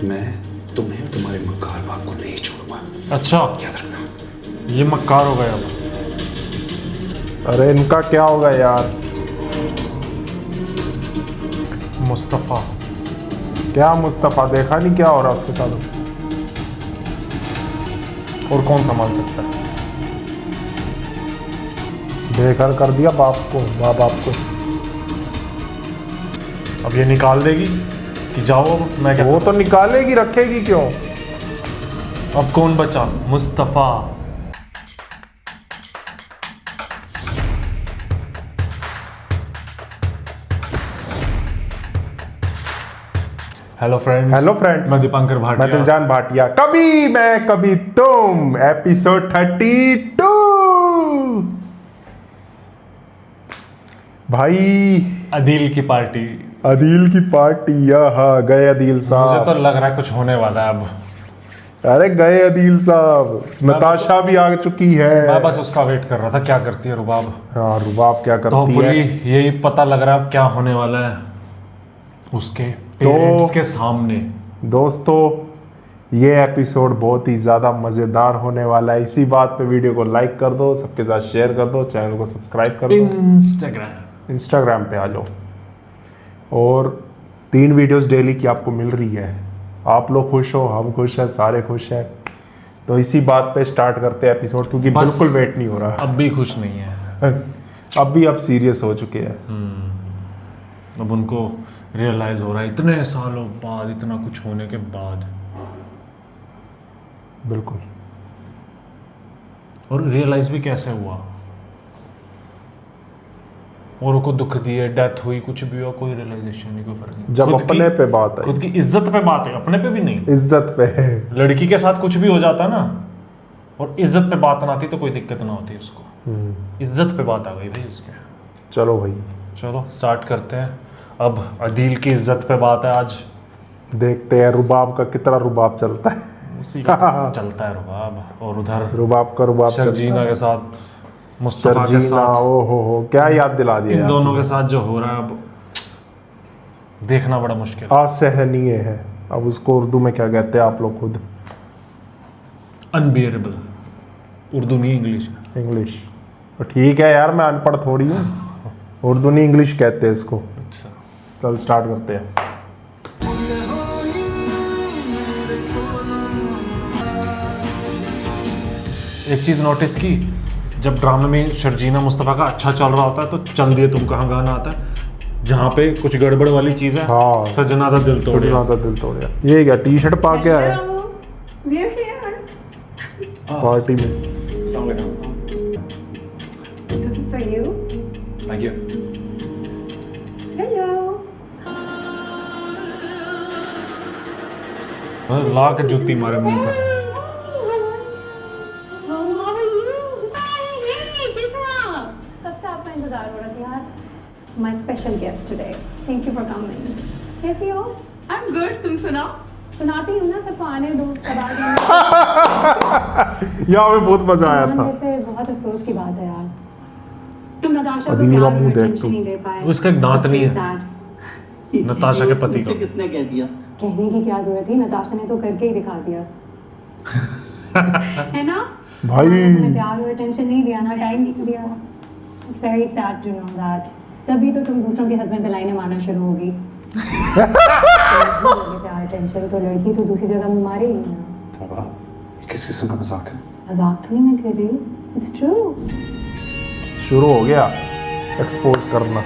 मैं तुम्हें और तुम्हारे मक्कार बाप को नहीं छोड़ूंगा। अच्छा, याद रखना। ये मक्कार हो गया अब। अरे इनका क्या होगा यार? मुस्तफ़ा क्या मुस्तफ़ा? देखा नहीं क्या हो रहा उसके साथ? और कौन संभाल सकता है? बेघर कर दिया बाप को, माँ बाप को। अब ये निकाल देगी कि जाओ अब मैं क्या वो तो निकालेगी, रखेगी क्यों? अब कौन बचा? Mustafa. Hello friends. Hello friends, मैं दीपांकर मैं भाटिया। दिलजान भाटिया। कभी मैं कभी तुम, एपिसोड 32। भाई अदील की पार्टी। अदील की पार्टी, हाँ गए अदील मुझे साहब। तो लग रहा है कुछ होने वाला है अब। अरे गए अदील साहब, नताशा भी आ चुकी है। मैं बस उसका वेट कर रहा था, क्या करती है रुबाब। हाँ रुबाब क्या तो करती होपफुली है? यही पता लग रहा है अब क्या होने वाला है उसके पेरेंट्स के सामने। दोस्तों ये एपिसोड बहुत ही ज़्यादा मज़ेदार होने वाला है। इसी बात पे वीडियो को लाइक कर दो, सबके साथ शेयर कर दो, चैनल को सब्सक्राइब कर दो, इंस्टाग्राम पे आ जाओ। और 3 वीडियोस डेली की आपको मिल रही है। आप लोग खुश हो, हम खुश हैं, सारे खुश हैं। तो इसी बात पे स्टार्ट करते हैं एपिसोड, क्योंकि बस बिल्कुल वेट नहीं हो रहा। अब भी खुश नहीं है। अब सीरियस हो चुके हैं। अब उनको रियलाइज हो रहा है इतने सालों बाद, इतना कुछ होने के बाद। बिल्कुल। और रियलाइज भी कैसे हुआ? और को दुख दिए, डेथ हुई, कुछ भी हुआ, कोई रियलाइजेशन नहीं, कोई फर्क नहीं। जब अपने पे बात है, खुद की इज्जत पे बात है, अपने पे भी नहीं। इज्जत पे है। लड़की के साथ कुछ भी हो जाता ना और इज्जत पे बात ना आती तो कोई दिक्कत ना होती उसको। इज्जत पे बात आ गई भाई उसके। चलो भाई, चलो स्टार्ट करते हैं। अब अदील की इज्जत पे बात है आज। देखते हैं रुबाब का कितना रुबाब चलता है। उसी का चलता है रुबाब। और उधर रुबाब का रुबाब चलता शर्जीना है। के साथ, मुस्तफा के शर्जीना, साथ, ओ हो क्या याद दिला दिया इन यार दोनों तुमने। के साथ जो हो रहा है अब देखना बड़ा मुश्किल है। असहनीय है। अब उसको उर्दू में क्या कहते हैं आप लोग खुद? अनबियरेबल। उर्दू नहीं, इंग्लिश। इंग्लिश तो ठीक है यार, मैं अनपढ़ थोड़ी हूँ। उर्दू नहीं, इंग्लिश कहते हैं इसको। अच्छा, चल स्टार्ट करते हैं। एक चीज़ नोटिस की, जब ड्रामे में शर्जीना मुस्तफ़ा का अच्छा चल रहा होता है तो चल दिए तुम कहाँ गाना आता है, जहाँ पे कुछ गड़बड़ वाली चीज़ है। हाँ। सजना था दिल तोड़िया। सजना था दिल तोड़िया। ये क्या टी शर्ट पा के आया We're here. पार्टी में? This is for you. Thank you. Hello. ला के जूती मारे मुंह पे। How are you? Hey, कैसा? कब से आपका इंतजार हो रहा था यार? My special guest today. Thank you for coming. कैसी हो? I'm good. तुम सुनाओ। सुनाती हूँ ना, सबको आने दो। सब आ जाएंगे। यहाँ में बहुत मजा आया था। वैसे बहुत अफसोस की बात है यार। तुम नताशा को अदील का प्यार मुंह और देख attention तू। नहीं दे पाए। वो इसका एक दांत नहीं है। Sad. नताशा के पति मुझसे को। किसने कह दिया? कहने की क्या जरूरत थी, नताशा ने तो करके ही दिखा दिया। है ना? भाई। तुमने प्यार और अटेंशन नहीं दिया ना, टाइम नहीं दिया। It's very sad to know that. तभी तो तुम दूसरों के हस्बैंड पे लाइनें मारना शुरू होगी। प्यार अटेंशन तो लड़की तो दूसरी जगह मुंह मारेगी ना। वाह, ये किस किस्म का मजाक है? मजाक तो नहीं मैं कर रही हूँ। It's true. शुरू हो गया एक्सपोज करना।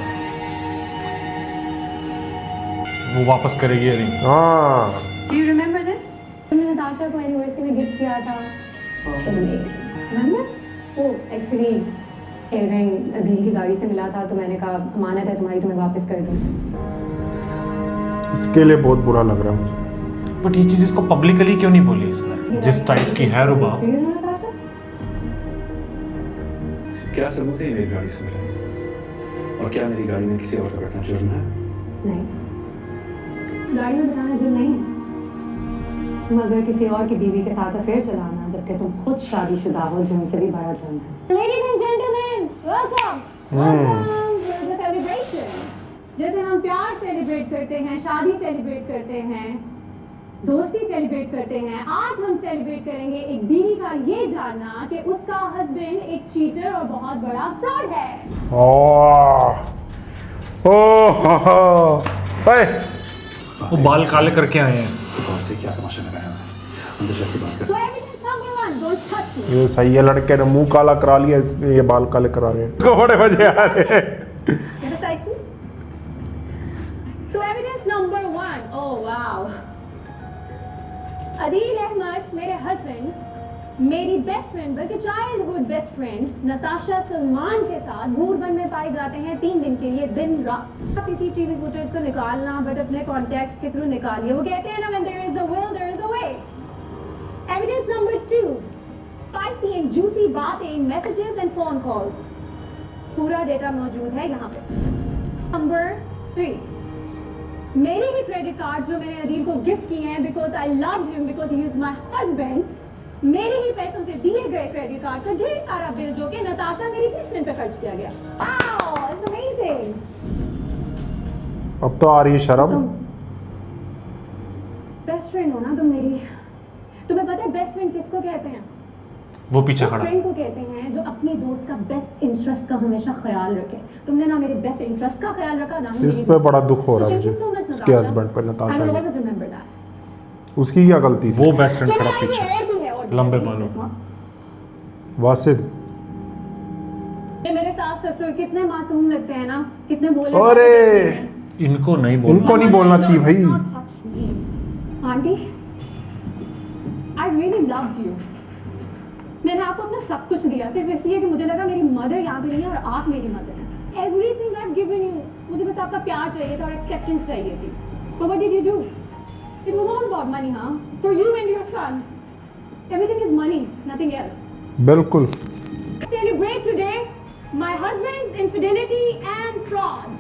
वो वापस करेगी रिंग। हाँ Do you remember this? तुमने नताशा को एनिवर्सरी में गिफ्ट किया था। Remember? वो एक्चुअली एयररिंग अदील की गाड़ी से मिला था, तो मैंने कहा अमानत है तुम्हारी, तुम्हें वापस कर दूँ। इसके लिए बहुत बुरा लग रहा है मुझे। बट ये चीज़ इसको पब्लिकली क्यों नहीं बोली इसने? जिस टाइप की है रुबाब। Do you know Natasha? क्या सबूत है ये मेरी गाड़ी से मिला? और क्या मेरी गाड़ी में किसी और का बैठना जुर्म है? नहीं, गाड़ी में बिठाना जुर्म नहीं है। तुम अगर किसी और की बीवी के साथ अफेयर चलाना जबकि तुम खुद शादीशुदा हो, जुर्म से भी बड़ा जुर्म है। Ladies and gentlemen, welcome. Welcome to the celebration. जैसे हम प्यार सेलिब्रेट करते हैं, शादी सेलिब्रेट करते हैं, दोस्ती सेलिब्रेट करते हैं, आज हम सेलिब्रेट करेंगे एक बीवी का ये जानना कि उसका हस्बैंड एक चीटर और बहुत बड़ा फ्रॉड है। वो बाल काले करके आए हैं। तो कौन से क्या तमाशा लगाया है? अंदर जाके बात कर। So evidence number 1, don't touch me. ये सही है, लड़के ने मुंह काला करा लिया, इसमें ये बाल काले करा रहे हैं। इसको बड़े मजे आ रहे हैं। Get a cycle. So evidence number 1, oh wow. Adeel Ahmad मेरे हस्बैंड, मेरी बेस्ट फ्रेंड बल्कि childhood best friend Natasha Salman के साथ भूरबन में पाए जाते हैं 3 दिन के लिए, दिन रात। सीसीटीवी फुटेज को निकालना बट अपने कॉन्टैक्ट के थ्रू निकालिए। वो कहते हैं ना, when there is a will there is a way. Evidence number 2, spicy and juicy बातें, messages and phone calls, पूरा डेटा मौजूद है यहाँ पे। नंबर 3, मेरे ही क्रेडिट कार्ड जो मैंने अदील को गिफ्ट किए हैं because I love him, because he is my husband, मेरे ही पैसों से दिए गए क्रेडिट कार्ड का ढेर सारा बिल जो कि नताशा मेरी बेस्ट फ्रेंड पे खर्च किया गया। Wow, it's amazing. अब तो आ रही है शर्म। तुम बेस्ट फ्रेंड हो ना तुम मेरी। तुम्हें पता है बेस्ट फ्रेंड किसको कहते हैं? वो पीछे खड़ा। फ्रेंड को कहते हैं जो अपनी दोस्त का बेस्ट इंटरेस्ट का हमेशा ख्याल रखे। तुमने ना मेरे बेस्ट इंटरेस्ट का ख्याल रखा ना इस पे बड़ा दुख हो रहा है मुझे, इसके हस्बैंड पर, नताशा I के। always remember that. उसकी क्या गलती थी? वो बेस्ट फ्रेंड खड़ा चलो, पीछे, और भी है, और भी लंबे है। बालों। वासिद, ये मेरे सास ससुर कितने मासूम लगते हैं ना, कितने बोले। अरे इनको नहीं बोलना। उनको नहीं बोलना चाहिए भाई। Aunty, I really loved you. मैंने आपको अपना सब कुछ दिया सिर्फ इसलिए कि मुझे लगा मेरी मदर यहाँ पे नहीं है और आप मेरी मदर हैं। Everything I've given you, मुझे बस आपका प्यार चाहिए था और एक्सेप्टेंस चाहिए थी। But what did you do? It was all about money, huh? For you and your son. Everything is money, nothing else. बिल्कुल। Celebrate today my husband's infidelity and fraud.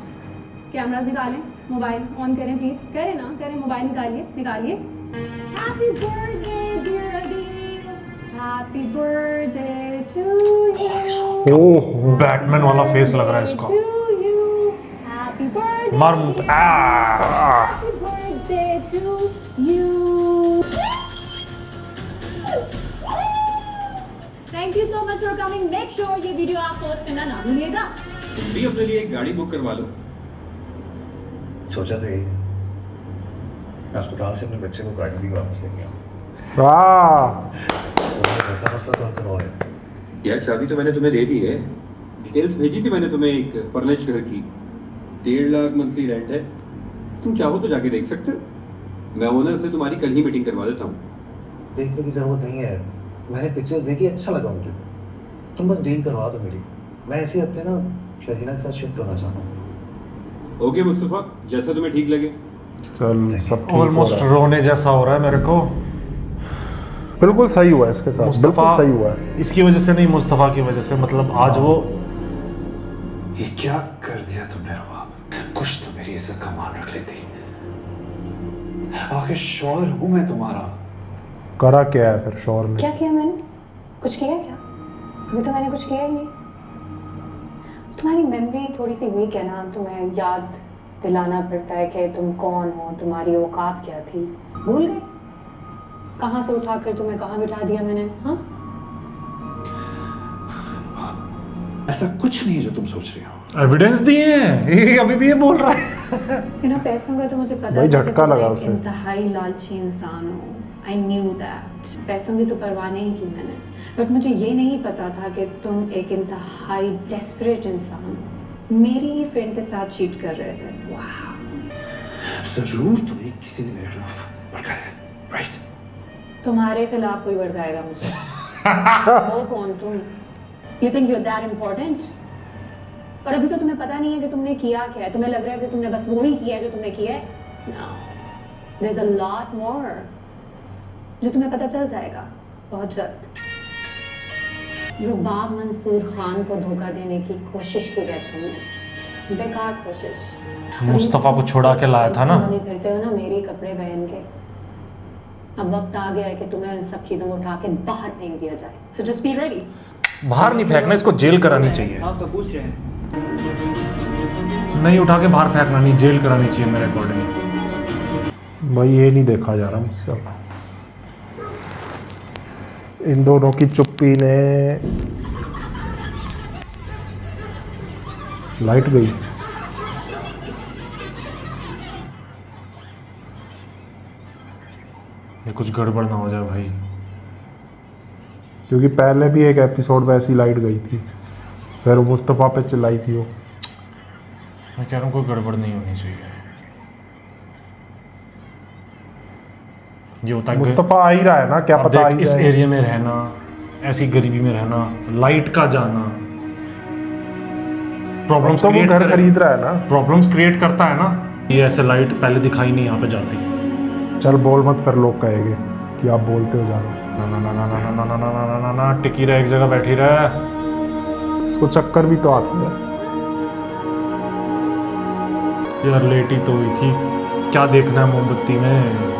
Camera निकालें, मोबाइल ऑन करें please. करें ना, करें, mobile निकालिए, निकालिए। Happy birthday dear Adil. Happy birthday to you. Oh, Batman वाला face लग रहा है इसका। To you. Happy birthday. मार मुंह पे। Happy birthday to you. Thank you so much for coming. Make sure ये वीडियो आप पोस्ट करना ना भूलिएगा। तुम भी अपने लिए एक गाड़ी बुक करवा लो। सोचा तो यही है। अस्पताल से अपने बच्चे को गाड़ी भी वापस लेके आओ। वाह, तो मसला तो हल करवा है। यार चाबी तो मैंने तुम्हें दे दी है, डिटेल्स भेजी थी मैंने तुम्हें एक फर्निश्ड घर की। 1.5 लाख मंथली रेंट है, तुम चाहो तो जाके देख सकते हो। मैं ओनर से तुम्हारी कल ही मीटिंग करवा देता हूँ। देखने की जरूरत नहीं है, मैंने पिक्चर्स देखी, अच्छा लगा मुझे। तुम बस डील करवा दो मेरी। मैं इसी हफ्ते ना शहीना के साथ शिफ्ट होना चाहता हूँ। ओके मुस्तफ़ा, जैसा तुम्हें ठीक लगे। चल सब ठीक हो ऑलमोस्ट रहा है। रोने जैसा हो रहा है मेरे को। बिल्कुल सही हुआ है इसके साथ, बिल्कुल मुस्तफ़ा सही हुआ है। इसकी वजह से नहीं, मुस्तफ़ा की वजह से। मतलब आज वो ये क्या कर दिया तुमने रुबाब? कुछ तो मेरी इज्जत का मान रख लेती। आखिर शौहर हूं मैं तुम्हारा। करा क्या है फिर शौहर ने? क्या किया मैंने? कुछ किया क्या? अभी तो मैंने कुछ किया ही नहीं। तुम्हारी मेमोरी थोड़ी सी वीक है ना, तुम्हें याद दिलाना पड़ता है कि तुम कौन हो, तुम्हारी औकात क्या थी। भूल गए कहाँ से उठाकर तुम्हें कहाँ बिठा दिया मैंने? हाँ, ऐसा कुछ नहीं है जो तुम सोच रही हो। एविडेंस दिए हैं, ये अभी भी ये बोल रहा है। बिना पैसों का तो मुझे पता भाई था कि झटका तुम लगा एक उसे। इंतहाई लालची इंसान हो। I knew that. पैसों की तो परवाह नहीं की मैंने, बट मुझे ये नहीं पता था कि तुम एक इंतहाई डेस्परेट इंसान हो। मेरी ही फ्रेंड के साथ चीट कर रहे थे। वाह, जरूर तुम्हें किसी ने मेरे खिलाफ भड़काया है, राइट? तुम्हारे खिलाफ कोई भड़काएगा मुझे? हो कौन तुम? You think you are that important? और अभी तो तुम्हें पता नहीं है कि तुमने किया क्या है। तुम्हें लग रहा है कि तुमने बस वो ही किया है जो तुमने किया है। No, there is a lot more जो तुम्हें पता चल जाएगा बहुत जल्द। रुबाब मंसूर खान को धोखा देने की कोशिश की है तुमने, बेकार कोशिश। मुस्तफ़ा को छुड़ा के लाया था ना। फिरते हो ना मेरे कपड़े पहन के। अब वक्त आ गया है कि तुम्हें इन सब चीजों को उठा के बाहर फेंक दिया जाए। So just be ready. बाहर नहीं फेंकना, इसको जेल करानी चाहिए। साहब तो पूछ रहे हैं। नहीं उठा के बाहर फेंकना नहीं, जेल करानी चाहिए मेरे अकॉर्डिंग। भाई ये नहीं देखा जा रहा मुझसे अब। इन दोनों की चुप्पी ने लाइट गई। ये कुछ गड़बड़ ना हो जाए भाई। क्योंकि पहले भी एक एपिसोड में ऐसी लाइट गई थी, फिर मुस्तफ़ा पे चिल्लाई थी वो। मैं कह रहा हूँ कोई गड़बड़ नहीं होनी चाहिए। ये होता है मुस्तफ़ा आ ही रहा है ना, क्या अब पता आ देख, ही इस जाए। एरिया में रहना, ऐसी गरीबी में रहना, लाइट का जाना, प्रॉब्लम्स तो वो क्रिएट घर खरीद रहा है ना। प्रॉब्लम्स क्रिएट करता है ना। ये ऐसे लाइट पहले दिखाई नहीं यहाँ पे जाती। चल बोल मत, फिर लोग कहेंगे कि आप बोलते हो ज़्यादा। ना ना ना ना ना ना ना ना ना ना ना ना, टिकी रहे, एक जगह बैठी रहे। इसको चक्कर भी तो आती है। यार लेटी तो हुई थी, क्या देखना है मोमबत्ती में।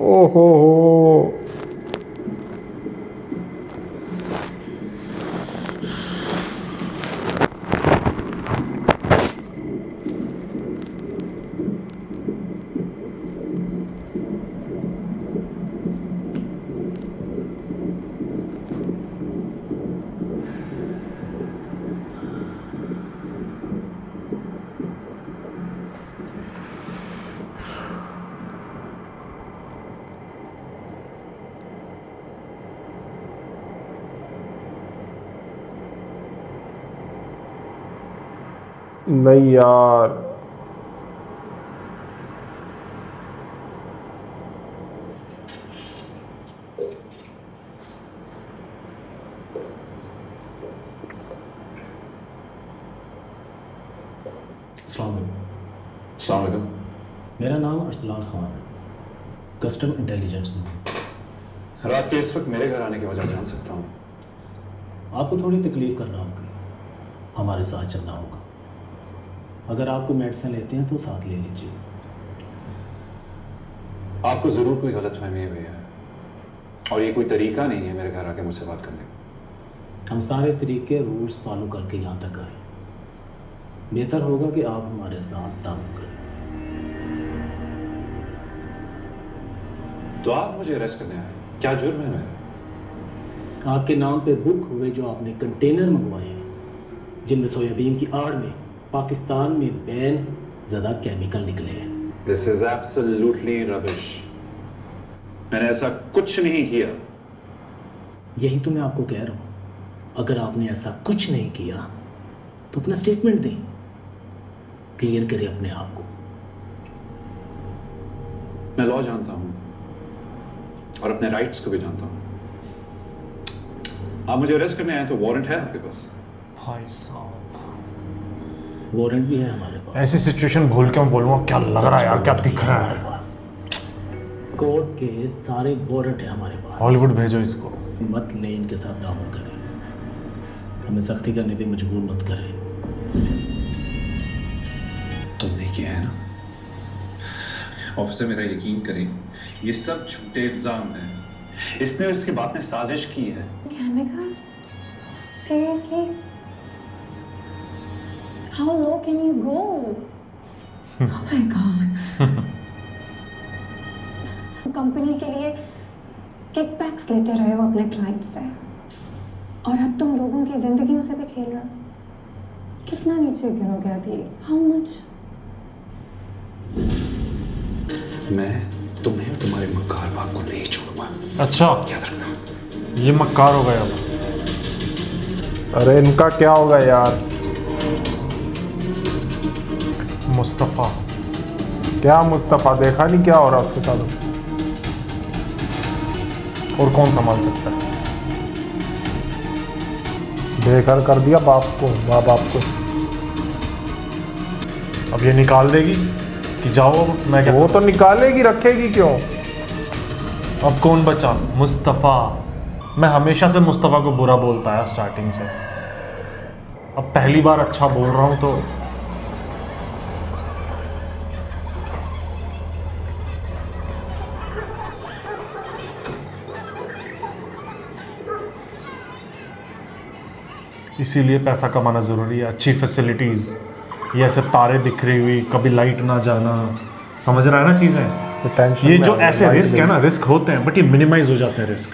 ओहो हो। नहीं यार, अस्सलाम वालेकुम। मेरा नाम अरसलान खान है, कस्टम इंटेलिजेंस में। रात के इस वक्त मेरे घर आने की वजह जान सकता हूँ? आपको थोड़ी तकलीफ करना होगी, हमारे साथ चलना होगा। अगर आपको मेडिसिन लेते हैं तो साथ ले लीजिए। आपको ज़रूर कोई गलतफहमी हुई है, और ये कोई तरीका नहीं है मेरे घर आके मुझसे बात करने का। हम सारे तरीके रूल्स फॉलो करके यहाँ तक आए। बेहतर होगा कि आप हमारे साथ ताल्लुक़ करें। तो आप मुझे अरेस्ट करने आए, क्या जुर्म है मेरा? आपके नाम पे बुक हुए जो आपने कंटेनर मंगवाए हैं, जिनमें सोयाबीन की आड़ में पाकिस्तान में बैन ज़्यादा केमिकल निकले हैं। This is absolutely rubbish. मैंने ऐसा कुछ नहीं किया। यही तो मैं आपको कह रहा हूँ, अगर आपने ऐसा कुछ नहीं किया तो अपना स्टेटमेंट दें, क्लियर करें अपने आप को। मैं लॉ जानता हूँ और अपने राइट्स को भी जानता हूँ। आप मुझे अरेस्ट करने आए तो वारंट है आपके पास? भाई साहब, वारंट भी है हमारे पास। ऐसी सिचुएशन भूल के मैं बोलूँगा क्या लग रहा है यार, क्या दिख रहा है। कोर्ट के सारे वारंट है हमारे पास। हॉलीवुड भेजो इसको। मत लें इनके साथ ताउन करें, हमें सख्ती करने पे मजबूर मत करें। तुमने किया है ना? ऑफिसर, मेरा यकीन करें, ये सब झूठे इल्जाम हैं। इसने और इसके बाप ने साजिश की है। Chemicals? Seriously? How low can you go? Oh my God. Company के लिए किकबैक्स लेते रहे हो अपने क्लाइंट से, और अब तुम लोगों की जिंदगियों से भी खेल रहे हो। कितना नीचे गिरोगे अधी? How much? मैं तुम्हें और तुम्हारे मक्कार बाप को नहीं छोड़ूंगा, अच्छा, याद रखना। ये मक्कार हो गया अब। अरे इनका क्या होगा यार? मुस्तफ़ा, क्या मुस्तफ़ा? देखा नहीं क्या हो रहा उसके साथ? और कौन संभाल सकता है? बेघर कर दिया बाप को, माँ बाप को। अब ये निकाल देगी कि जाओ, अब मैं क्या वो तो निकालेगी, रखेगी क्यों? अब कौन बचा? मुस्तफ़ा। मैं हमेशा से मुस्तफ़ा को बुरा बोलता है स्टार्टिंग से, अब पहली बार अच्छा बोल रहा हूँ तो इसीलिए पैसा कमाना ज़रूरी है, अच्छी फैसिलिटीज़, ये ऐसे तारे बिखरी हुई, कभी लाइट ना जाना, समझ रहा है ना चीज़ें। तो टेंशन ये में जो आ गया, ऐसे लाइट रिस्क है गई। ना, रिस्क होते हैं बट ये मिनिमाइज हो जाते हैं रिस्क।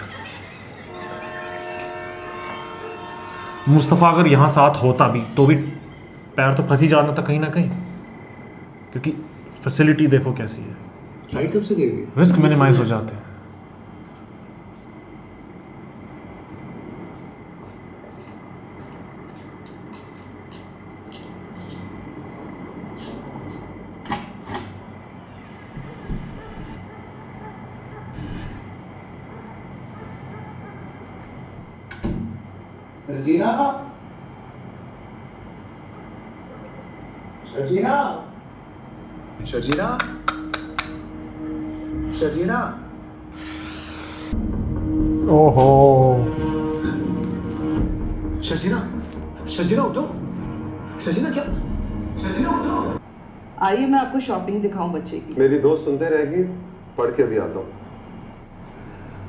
मुस्तफ़ा अगर यहाँ साथ होता भी तो भी पैर तो फंसी जाना था कहीं ना कहीं, क्योंकि फैसिलिटी देखो कैसी है, लाइट कब से गई? रिस्क मिनिमाइज हो जाते हैं। शर्जीना, शर्जीना, शर्जीना, शर्जीना। ओहो, शर्जीना, शर्जीना उठो। शर्जीना क्या? शर्जीना उठो। आइए मैं आपको शॉपिंग दिखाऊं बच्चे की। मेरी दोस्त सुनते रहेगी, पढ़ के भी आता हूँ।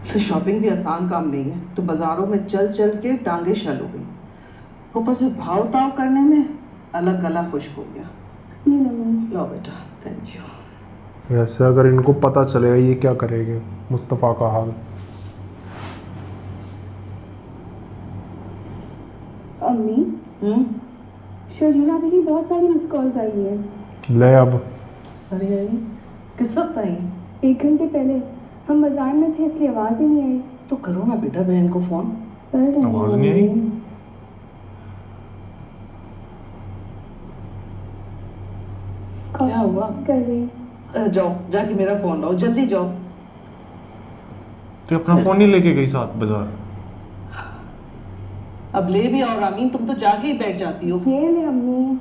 सर शॉपिंग भी आसान काम नहीं है, तो बाजारों में चल चल के टांगे शल हो गई, ऊपर से भाव ताव करने में अलग गला खुश्क हो गया। लो बेटा, थैंक यू। वैसे अगर इनको पता चलेगा ये क्या करेंगे, मुस्तफ़ा का हाल। अम्मी, शर्जीना की बहुत सारी मिस कॉल्स आई है। ले अब सारी आई? किस वक्त आई? 1 घंटे पहले। हम बाजार में थे इसलिए आवाज़ ही नहीं आई। तो करो ना बेटा बहन को फोन। कर रही हूँ। आवाज़ नहीं आई? क्या हुआ? कर रही। जाओ जाके मेरा फोन लाओ, जल्दी जाओ। तो अपना फ़ोन नहीं लेके गई साथ बाजार? अब ले भी आओ रामीन, तुम तो जाके ही बैठ जाती हो। ये ले अम्मी।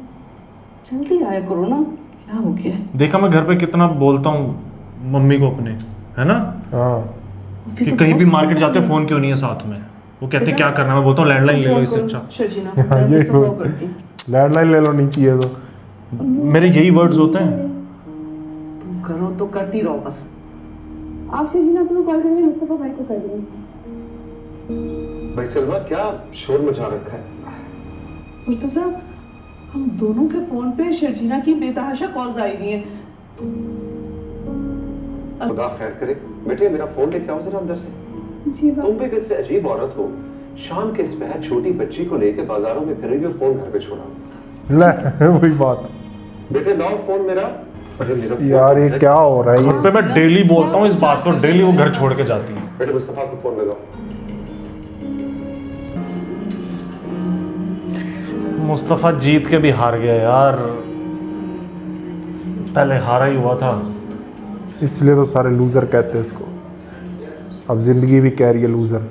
जल्दी आया करो ना, क्या हो गया? देखा मैं घर पे कितना बोलता हूँ मम्मी को अपने, है ना, हाँ, कि कहीं भी मार्केट जाते फ़ोन क्यों नहीं है साथ में। वो कहते क्या करना है, मैं बोलता हूँ लैंडलाइन ले लो इससे अच्छा। शर्जीना, हाँ, मैं ये मुस्तफा को करती हूँ। लैंडलाइन ले लो, नहीं चाहिए तो। मेरे यही वर्ड्स होते हैं। तुम करो तो करती रहो बस। आप शर्जीना को कॉल करेंगे, मुस्तफा भाई को कर देंगे। भाई सलमा, क्या शोर मचा रखा है? मुर्तजा, हम दोनों के फोन पे शर्जीना की बेतहाशा कॉल्स आई हुई हैं। खुदा खैर करे। बेटे मेरा फोन लेके आओ जरा अंदर से। जी बाबा। तुम भी वैसे अजीब औरत हो, शाम के इस पहर छोटी बच्ची को लेके बाजारों में फिर रही हो, फोन घर पे छोड़ा। ले वही बात। बेटे लाओ फोन मेरा। अरे मेरा फोन यार तो ये घर- क्या हो रहा है घर पे मैं डेली बोलता हूँ इस बात को, डेली वो घर छोड़ के जाती है। बेटे मुस्तफा को फोन लगाओ। मुस्तफ़ा जीत के भी हार गया यार, पहले हारा ही हुआ था। इसलिए तो सारे लूजर कहते हैं इसको। अब जिंदगी भी कह रही है लूजर।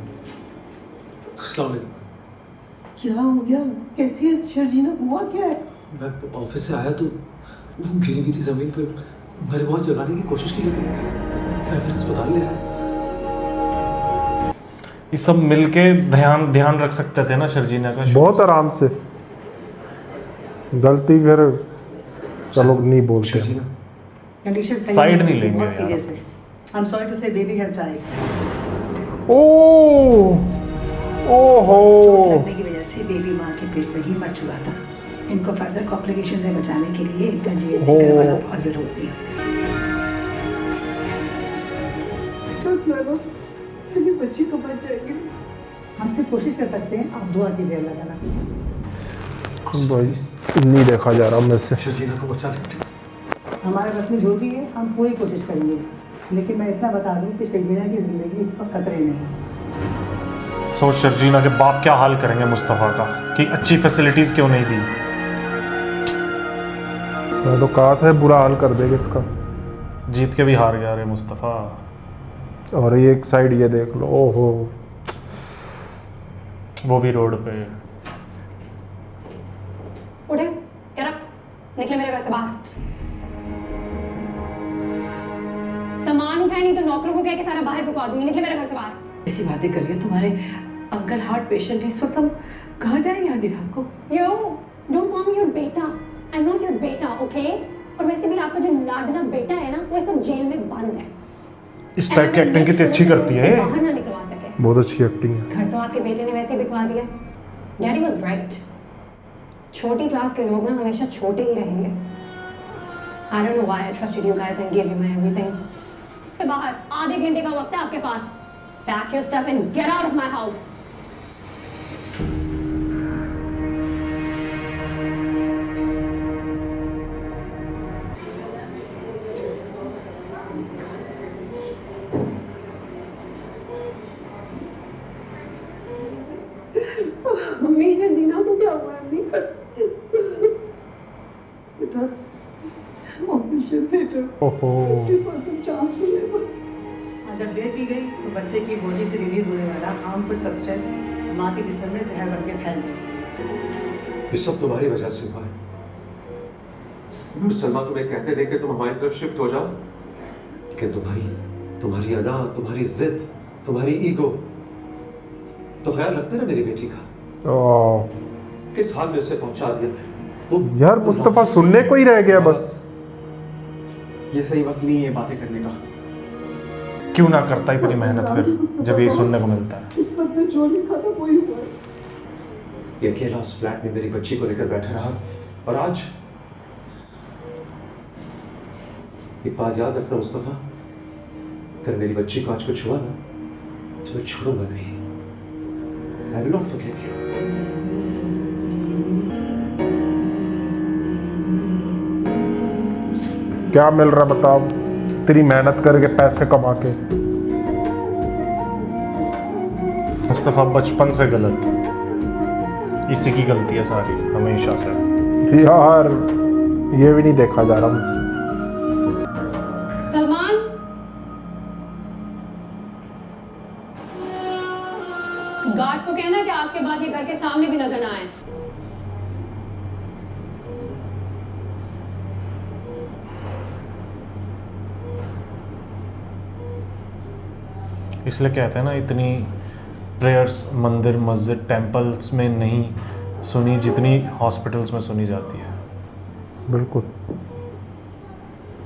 क्या हो गया? कैसी है शर्जीना? हुआ क्या है? मैं ऑफिस से आया तो वो गिरी हुई थी जमीन पे। मैंने बहुत जगाने की कोशिश की लेकिन मैं फिर अस्पताल ले आया। ये सब मिलके ध्यान रख सकते थे ना शर्जीना का। बहुत आराम से। गलती फिर चलो नहीं बोलते। शर्जीना, कंडीशन सही साइड है, नहीं लेंगे बहुत यार। सीरियस है। आई एम सॉरी टू से बेबी हैज डाइड। ओहो, चोट लगने की वजह से बेबी माँ के पेट में ही मर चुका था। इनको फर्दर कॉम्प्लिकेशन से बचाने के लिए इनका जीएनसी करवाना बहुत जरूरी है। बच्ची तो बच जाएगी। हम सिर्फ कोशिश कर सकते हैं, आप दुआ कीजिए अल्लाह ताला से। भाई नहीं देखा जा रहा मेरे से। शर्जीना को बचा ले प्लीज। हमारे बस में जो भी है हम पूरी कोशिश करेंगे, लेकिन मैं इतना बता दूं कि शर्जीना की ज़िंदगी इस वक्त खतरे में है। सोच शर्जीना के बाप क्या हाल करेंगे मुस्तफ़ा का, कि अच्छी फैसिलिटीज़ क्यों नहीं दी। मैं तो कहा था बुरा हाल कर देगा इसका। जीत के भी हार गया रे मुस्तफ़ा। और ये एक साइड ये देख लो, ओहो, वो भी रोड पे। उठे, get up, निकले मेरे घर से बाहर। सामान उठाए नहीं तो नौकरों को कह के सारा बाहर रुकवा दूंगी। निकले मेरे घर से बाहर। ऐसी बातें कर रही हो, तुम्हारे अंकल हार्ट पेशेंट है, इस वक्त हम कहाँ जाएंगे आधी रात को? Yo, don't call me your बेटा। I'm not your बेटा, okay? और वैसे भी आपका जो लाडला बेटा है ना, वो इस वक्त जेल में बंद है। इस टाइप की एक्टिंग कितनी अच्छी करती है। बाहर ना निकलवा सके। बहुत अच्छी एक्टिंग है। घर तो आपके बेटे ने वैसे ही बिकवा दिया। Daddy was right. छोटी क्लास के लोग ना हमेशा छोटे ही रहेंगे। I don't know why I trusted you guys and gave you my everything. बाहर आधे घंटे का वक्त है आपके पास। Pack your stuff and get out of my house. Mummy Sharjeena को क्या हुआ है? बेटा ऑपरेशन थिएटर ओहो 50% चांस है बस। अगर देर की गई तो बच्चे की बॉडी से रिलीज होने वाला हार्मफुल सब्सटेंस माँ के जिस्म में जहर बन के फैल जाए। ये सब तुम्हारी वजह से हुआ है। सलमा तुम्हें कहते रहे कि तुम हमारी तरफ शिफ्ट हो जाओ, लेकिन तुम्हारी अना, तुम्हारी जिद, तुम्हारी ईगो, तो ख्याल रखते ना मेरी बेटी का। किस हाल में उसे पहुंचा दिया वो। यार मुस्तफा सुनने को ही रह गया बस। ये सही वक्त नहीं है ये बातें करने का। क्यों ना करता इतनी मेहनत फिर जब ये सुनने को मिलता है। इस वक्त में जो लिखा था वही हुआ। ये अकेला उस फ्लैट में मेरी बच्ची को लेकर बैठा रहा, और आज एक बात याद रखना मुस्तफा, अगर मेरी बच्ची को आज कुछ हुआ ना तो मैं छोड़ूंगा नहीं। I will not forgive you. क्या मिल रहा बताओ, तेरी मेहनत करके पैसे कमा के। मुस्तफ़ा बचपन से गलत, इसी की गलती है सारी हमेशा से। यार ये भी नहीं देखा जा रहा मुझसे। सलमान, गार्ड्स को कहना कि आज के बाद ये घर के सामने भी नजर ना आए। इसलिए कहते हैं ना, इतनी प्रेयर्स मंदिर मस्जिद टेंपल्स में नहीं सुनी जितनी हॉस्पिटल्स में सुनी जाती है। बिल्कुल।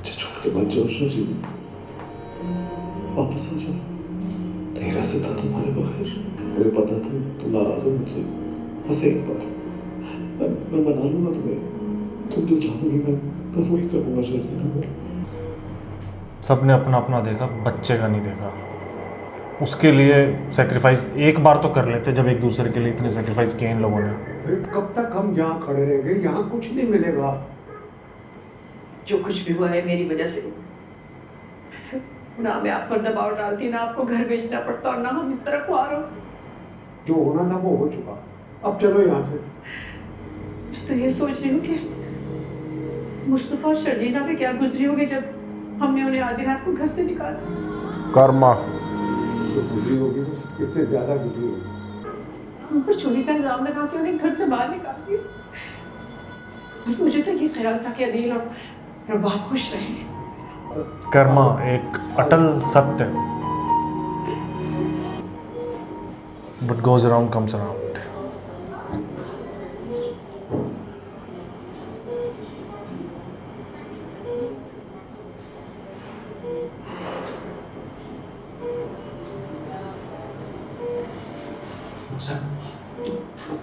छोड़ के मत जाओ शर्जी, वापस आ जाओ। नहीं रह सकता तुम्हारे बगैर। मुझे पता था तुम नाराज हो मुझसे, बस एक बार मैं मना लूंगा तुम्हें। तुम जो चाहोगी मैं वही करूंगा शर्जीना। सबने अपना अपना देखा, बच्चे का नहीं देखा। उसके लिए सेक्रीफाइस एक बार तो कर लेते, जब एक दूसरे के लिए इतने सेक्रीफाइस किए इन लोगों ने। कब तक हम यहाँ खड़े रहेंगे? यहाँ कुछ नहीं मिलेगा। जो कुछ भी हुआ है मेरी वजह से। ना मैं आप पर दबाव डालती, ना आपको घर भेजना पड़ता, और ना हम इस तरह खुआर हो। जो होना था वो हो चुका, अब चलो यहाँ से। मैं तो ये सोच रही हूँ कि मुस्तफा और शर्जीना पे क्या गुजरी होगी जब हमने उन्हें आधी रात को घर से निकाला। कर्मा जो गुजरी होगी इससे ज्यादा गुजरी होगी। हम पर चोरी का इल्जाम लगा के उन्हें घर से बाहर निकाल दिया। बस मुझे तो ये ख्याल था कि अदील और बाप खुश रहेंगे। कर्मा एक अटल सत्य, what goes around comes around.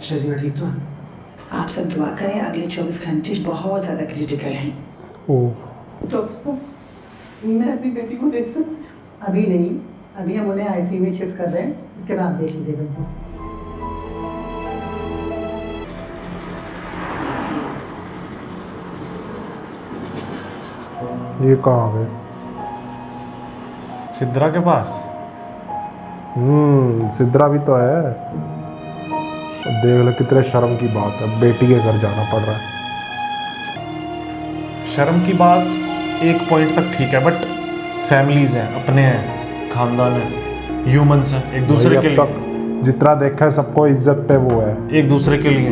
Sharjeena ठीक तो है? आप सब दुआ करें, अगले 24 घंटे बहुत ज़्यादा क्रिटिकल हैं। डॉक्टर साहब, मैं अपनी बेटी को देख सकती हूँ? अभी नहीं, अभी हम उन्हें आईसीयू में शिफ्ट कर रहे हैं, उसके बाद देख लीजिएगा उनको। ये कहाँ गए? सिद्रा के पास। सिद्रा भी तो है। देख लो कितने शर्म की बात है, बेटी के घर जाना पड़ रहा है। शर्म की बात एक पॉइंट तक ठीक है, बट फैमिलीज हैं, अपने हैं, खानदान है, ह्यूमंस हैं, एक दूसरे के लिए। जितना देखा है सबको इज्जत पे वो है, एक दूसरे के लिए।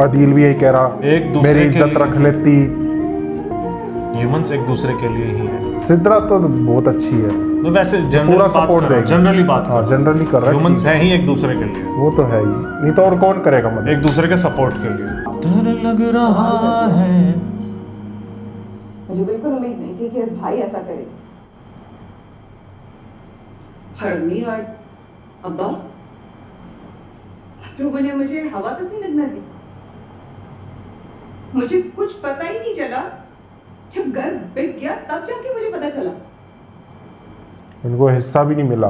अदील भी यही कह रहा, एक दूसरे मेरी इज्जत रख लेती। ह्यूमंस एक दूसरे के लिए ही है। सिद्रा तो बहुत अच्छी है, वैसे पूरा सपोर्ट देगा। जनरली बात, हाँ जनरली कर रहा है। ह्यूमंस हैं ही एक दूसरे के लिए, वो तो है ही, नहीं तो और कौन करेगा मतलब एक दूसरे के सपोर्ट के लिए। डर लग रहा है। मुझे बिल्कुल उम्मीद नहीं थी कि भाई ऐसा करेगा। हरमी और अब्बा, लोगों ने मुझे हवा तक नहीं लगना दी। मुझे कुछ पता ही नहीं चला, जब घर बिक गया तब जाके मुझे पता चला। इनको हिस्सा भी नहीं मिला।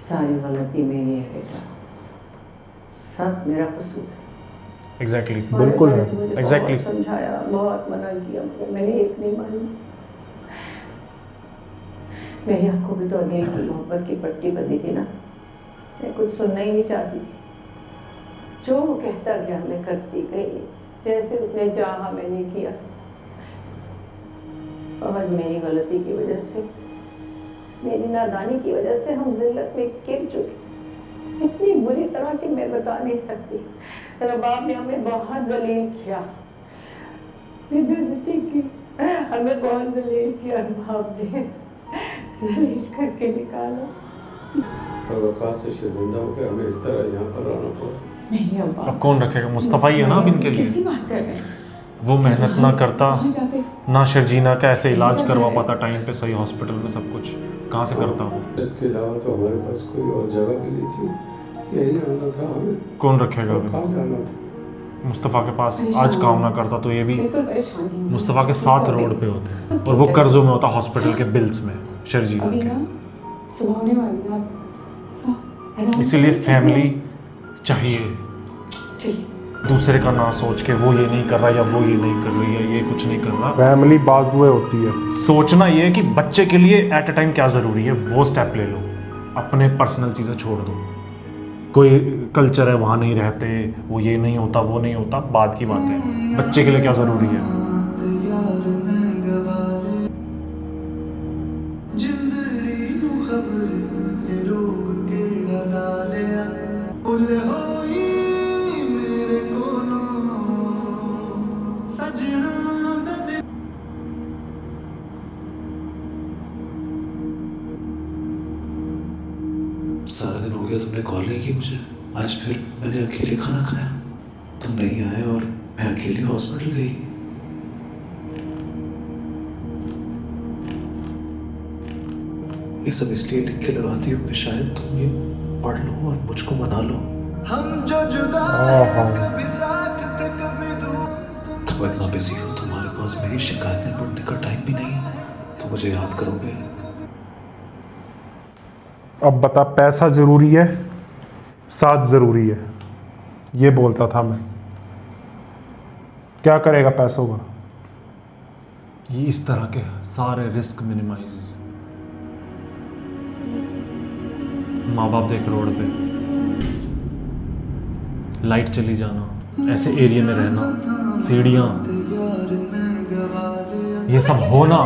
सारी गलती मेरी है बेटा, सब मेरा कसूर है। एग्जैक्टली बिल्कुल है। एग्जैक्टली बहुत समझाया, बहुत मना किया, मगर मैंने एक नहीं मानी। मेरी आंखों में तो अगले की मोहब्बत की पट्टी बंधी थी ना, मैं कुछ सुनना ही नहीं चाहती थी। जो वो कहता गया मैं करती गई, जैसे उसने चाहा मैंने किया। और मेरी गलती की वजह से, मेरी नादानी की वजह से हम जिल्लत में गिर चुके, इतनी बुरी तरह कि मैं बता नहीं सकती। रबाब ने हमें बहुत जलील किया, बेइज्जती की, हमें बहुत जलील किया। रबाब ने जलील करके निकाला। और वक़ात से शर्मिंदा होकर हमें इस तरह यहाँ पर रहना पड़ा। नहीं अब्बा, अब कौन रखेगा? मुस्तफ़ा ही है ना अब इनके लिए। कैसी बात कर रहे हैं? वो मेहनत ना करता, कहाँ जाते? ना शर्जीना का ऐसे इलाज करवा पाता टाइम पे सही हॉस्पिटल में, सब कुछ कहाँ से करता वो? इसके अलावा तो हमारे पास कोई और जगह भी नहीं थी, यही आना था हमें। कौन रखेगा और अभी? कहाँ जाना था? मुस्तफ़ा के पास आज काम ना करता तो ये भी बिल्कुल परेशान थी। मुस्तफ़ा के साथ रोड पे होते और वो कर्जों में होता हॉस्पिटल के बिल्स में शर्जीना अभी के। ना सुबह होने वाली है, आप आराम से इसीलिए बैठिए। फैमिली चाहिए, ठीक। दूसरे का ना सोच के वो ये नहीं कर रहा या वो ये नहीं कर रही है, ये कुछ नहीं कर रहा। फैमिली बाजुए होती है। सोचना ये है कि बच्चे के लिए एट अ टाइम क्या ज़रूरी है, वो स्टेप ले लो। अपने पर्सनल चीज़ें छोड़ दो। कोई कल्चर है वहाँ नहीं रहते, वो ये नहीं होता, वो नहीं होता, बाद की बात है। बच्चे के लिए क्या ज़रूरी है। सारा दिन हो गया तुमने कॉल नहीं की मुझे। आज फिर मैंने अकेले खाना खाया, तुम नहीं आए और मैं अकेले हॉस्पिटल गई। ये सब इसलिए लिख के लगाती हूँ कि शायद तुम ये पढ़ लो और मुझको मना लो। हम जो जुदा हैं, कभी साथ थे कभी दूर। तुम इतना बिजी हो, तुम्हारे पास मेरी शिकायतें पढ़ने का टाइम भी नहीं है, तो मुझे याद करोगे? अब बता, पैसा जरूरी है, साथ जरूरी है, ये बोलता था मैं। क्या करेगा पैसों का? ये इस तरह के सारे रिस्क मिनिमाइज। माँ बाप देख रोड पे, लाइट चली जाना, ऐसे एरिया में रहना, सीढ़ियाँ, ये सब होना।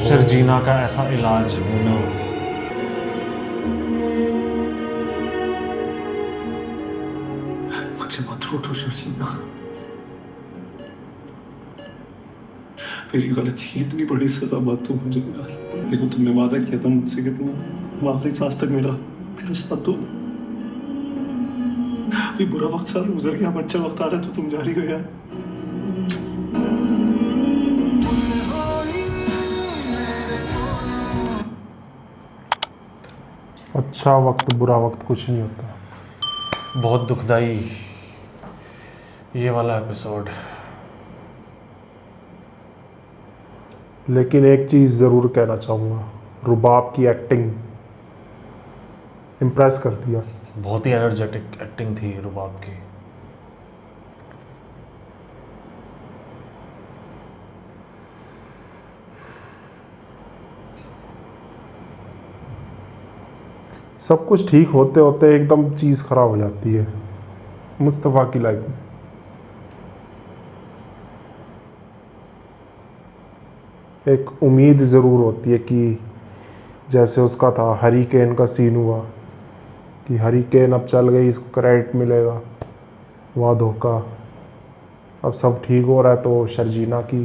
शर्जीना का ऐसा इलाज होना। मुझसे मत रूठो शर्जीना, मेरी गलती की इतनी बड़ी सजा मत तुम मुझे दिला। देखो तुमने वादा किया था मुझसे कि तुम आखिरी सांस तक मेरा साथ दो। ये बुरा वक्त सारा गुजर गया, अब अच्छा वक्त आ रहा है तो तुम जारी हो यार। अच्छा वक्त बुरा वक्त कुछ नहीं होता। बहुत दुखदाई ये वाला एपिसोड। लेकिन एक चीज़ ज़रूर कहना चाहूँगा, रुबाब की एक्टिंग इम्प्रेस कर दिया। बहुत ही एनर्जेटिक एक्टिंग थी रुबाब की। सब कुछ ठीक होते होते एकदम चीज़ ख़राब हो जाती है मुस्तफ़ा की लाइफ में। एक उम्मीद ज़रूर होती है कि जैसे उसका था हरिकेन का सीन हुआ कि हरिकेन अब चल गई, इसको क्रेडिट मिलेगा, वहाँ धोखा। अब सब ठीक हो रहा है तो शर्जीना की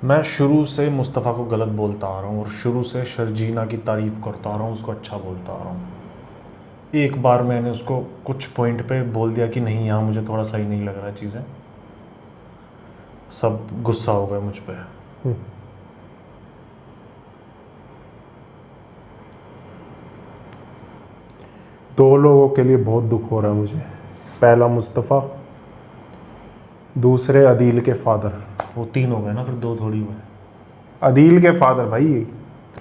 मैं शुरू से मुस्तफ़ा को गलत बोलता आ रहा हूँ और शुरू से शर्जीना की तारीफ़ करता आ रहा हूँ, उसको अच्छा बोलता आ रहा हूँ। एक बार मैंने उसको कुछ पॉइंट पे बोल दिया कि नहीं यहाँ मुझे थोड़ा सही नहीं लग रहा चीज़ें, सब गुस्सा हो गए मुझ पे। दो लोगों के लिए बहुत दुख हो रहा है मुझे। पहला मुस्तफ़ा, दूसरे अदील के फादर। वो 3 हो गए ना, फिर 2 थोड़ी हुए। अदील के फादर भाई,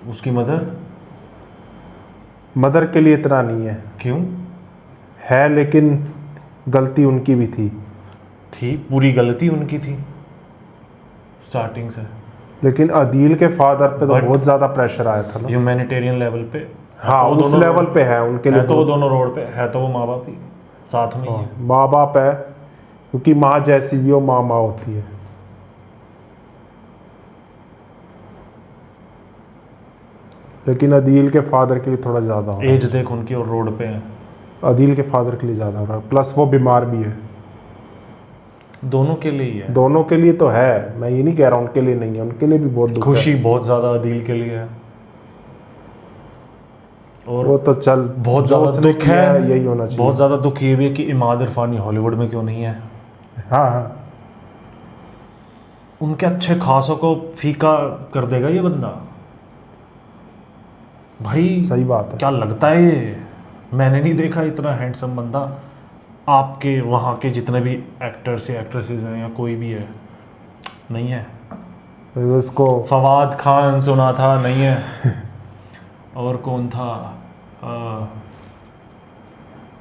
उसकी मदर मदर के लिए इतना नहीं है। क्यों है, लेकिन गलती उनकी भी थी। पूरी गलती उनकी थी स्टार्टिंग से। लेकिन अदील के फादर पे तो But बहुत ज़्यादा प्रेशर आया था ना, ह्यूमैनिटेरियन लेवल पे। हाँ, तो उस लेवल पे है उनके लिए। तो वो दोनों रोड पे है, तो वो माँ बाप ही साथ में ही है। माँ बाप है, क्योंकि माँ जैसी भी हो माँ माँ होती है। लेकिन अदील के फादर के लिए थोड़ा ज़्यादा हो रहा है। एज देख उनकी और रोड पे है। अदील के फादर के लिए ज़्यादा हो रहा है, प्लस वो बीमार भी है। दोनों के लिए ही है। दोनों के लिए तो है, मैं ये नहीं कह रहा उनके लिए नहीं है, उनके लिए भी बहुत दुख खुशी है। बहुत ज़्यादा अदील के लिए है, और वो तो चल बहुत ज़्यादा दुख है, यही होना चाहिए। बहुत ज़्यादा दुख ये भी है कि इमाद इरफानी हॉलीवुड में क्यों नहीं है। हाँ हाँ, उनके अच्छे खासों को फीका कर देगा ये बंदा भाई। सही बात है। क्या लगता है ये, मैंने नहीं देखा इतना हैंडसम बंदा। आपके वहाँ के जितने भी एक्टर्स या एक्ट्रेसेस हैं या कोई भी है, नहीं है। उसको फवाद खान सुना था, नहीं है। और कौन था,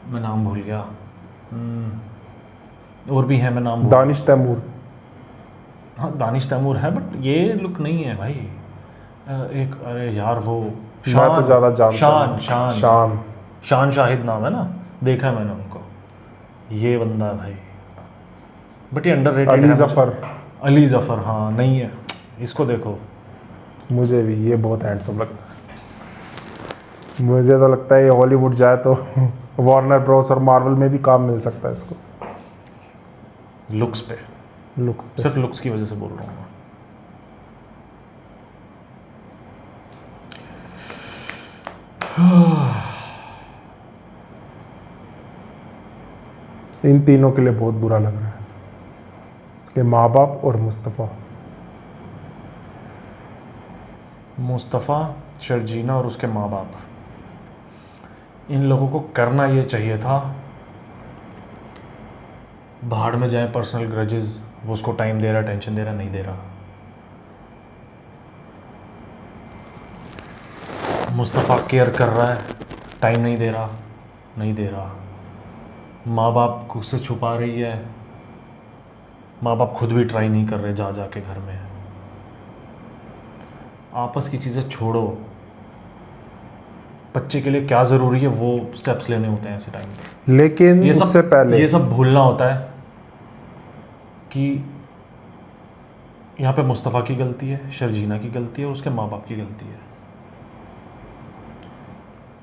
मैं नाम भूल गया। और भी है, मैं नाम दानिश तैमूर। हाँ, दानिश तैमूर है, बट ये लुक नहीं है भाई। एक, अरे यार वो मैं तो ज़्यादा जानता हूँ। शान शाहिद नाम है ना, देखा है मैंने उनको। ये बंदा है भाई, बट ये अंडररेटेड है। अली जफर, हाँ, नहीं है, इसको देखो। मुझे भी ये बहुत हैंडसम लगता है। मुझे तो लगता है ये हॉलीवुड जाए तो वार्नर ब्रोस और मार्वल में भी काम मिल सकता है इसको। लुक्स पे सिर्फ लुक्स की वजह से बोल रहा हूँ मैं। इन तीनों के लिए बहुत बुरा लग रहा है कि माँ बाप और मुस्तफ़ा, शर्जीना और उसके माँ बाप, इन लोगों को करना ये चाहिए था, भाड़ में जाए पर्सनल ग्रजेस। वो उसको टाइम दे रहा, टेंशन दे रहा, नहीं दे रहा। मुस्तफ़ा केयर कर रहा है, टाइम नहीं दे रहा। माँ बाप को से छुपा रही है, माँ बाप खुद भी ट्राई नहीं कर रहे जा के घर में। आपस की चीज़ें छोड़ो, बच्चे के लिए क्या ज़रूरी है वो स्टेप्स लेने होते हैं ऐसे टाइम पे। लेकिन उससे पहले ये सब भूलना होता है कि यहाँ पे मुस्तफ़ा की गलती है, शर्जीना की गलती है और उसके माँ बाप की गलती है।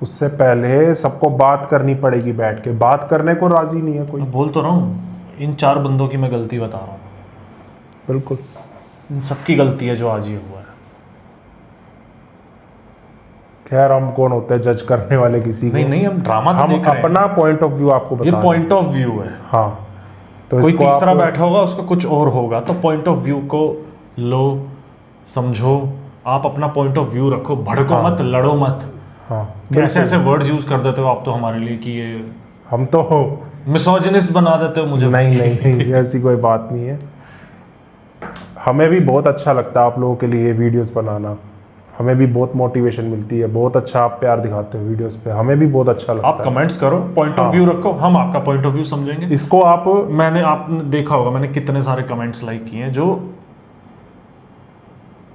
उससे पहले सबको बात करनी पड़ेगी, बैठ के बात करने को राजी नहीं है कोई। बोल तो रहा हूँ, इन 4 बंदों की मैं गलती बता रहा हूँ। बिल्कुल, इन सबकी गलती है जो आज ये हुआ है। खैर, हम कौन होते हैं जज करने वाले किसी को? नहीं, हम ड्रामा तो देख रहे हैं। अपना पॉइंट ऑफ व्यू आपको बता ये पॉइंट ऑफ व्यू है। हाँ, तो कोई तीसरा बैठा होगा, उसका कुछ और होगा। तो पॉइंट ऑफ व्यू को लो, समझो, आप अपना पॉइंट ऑफ व्यू रखो, भड़को मत, लड़ो मत। हाँ, ऐसे वर्ड्स यूज कर देते हो आप तो हमारे लिए कि ये हम तो मिसोजिनिस्ट बना देते हो मुझे। नहीं, ऐसी कोई बात नहीं है। हमें भी बहुत अच्छा लगता है आप लोगों के लिए वीडियोस बनाना, हमें भी बहुत मोटिवेशन मिलती है। बहुत अच्छा आप प्यार दिखाते हो वीडियोस पे, हमें भी बहुत अच्छा लगता है। आप कमेंट्स करो, पॉइंट ऑफ व्यू रखो, हम आपका पॉइंट ऑफ व्यू समझेंगे। इसको आपने देखा होगा, मैंने कितने सारे कमेंट्स लाइक किए हैं जो